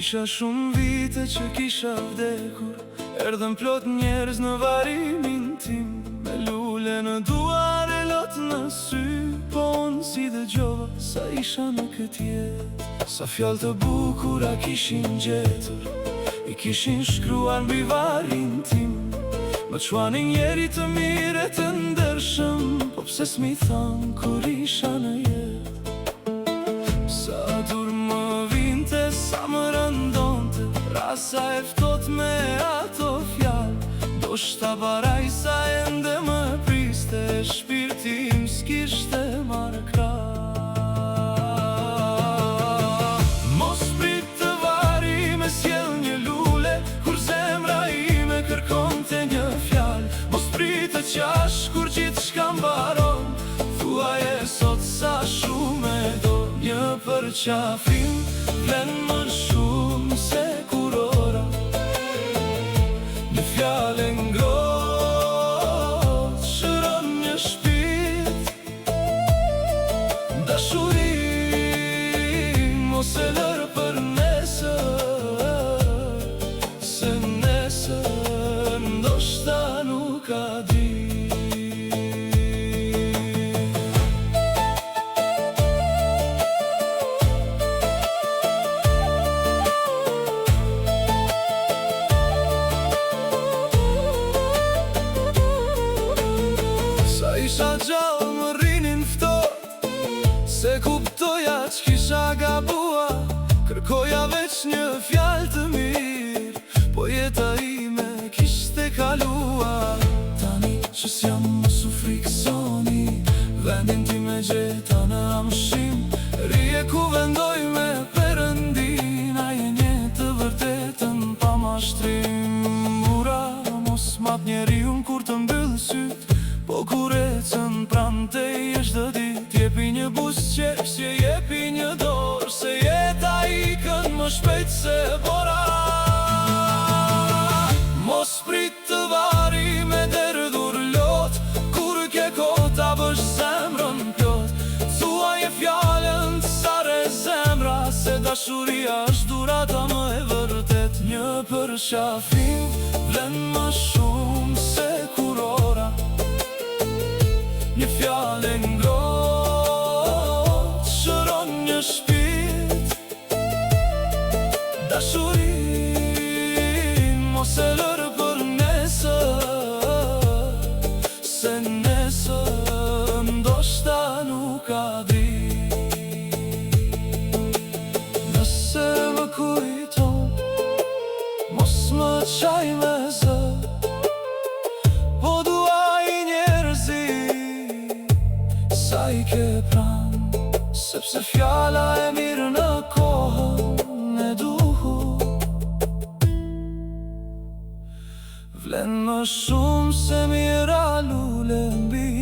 Kisha shumë vite që kisha vdekur, erdhën plot njerëz në varimin tim, me lule në duar e lot në sy. Po unë si dëgjova sa isha në këtë jetë, sa fjallë të bukura kishin gjetur, i kishin shkruar mbi varin tim. Më quanin njeri të mire të ndershëm, po pse s'mi than kur isha në jetë. Sa dur më vinte, sa më rëndonte, rasa e ftot me ato fjallë. Do shta baraj sa ende më priste, shpirtim s'kishte marrë krah. Mos prit të vari me sjell një lule, kur zemra ime kërkonte një fjallë. Mos prit të qash kur gjithë shka mbaron, thuaje sot sa shumë e do. Një përqafim vlen më shumë se kurora, një fjallë ngrohtë shëron një shpirt. Dashurim mos e lër për nesër, se nesër ndoshta nuk ka di. Isha gjallë më rrinin ftot, se kuptoja që kisha gabua. Kërkoja veç një fjallë të mirë, po jeta ime kishte kaluar. Tani që s'jam më su friksoni, vendin ti me gjeta në amshim. Rije ku vendoj me Perëndin, a je një të vërtetën pa mashtrim. Ura mos mat njeri unë kur të mbyllë syt, po kur ecën pran te jesh dhe dit. Jepi një busqep si jepi një dorë, se jeta ikën më shpejt se bora. Mos prit të vari me derdhur lot, kur ke kota bësh zemrën plot. Thuaje fjallën të sare zemra, se dashuria është durata më e vërtet. Një përqafim vlen më shumë se kurora, një fjallë ngrohtë shëron një shpirt. Dashurim mos e lër për nesër, se nesër ndoshta nuk ka dritë. Nëse më kujton, mos më qaj me zë, po duaj njerëzit sa i ke pran, sepse fjalla e mirë në kohën e duhur. Vlen më shumë se mira lule mbi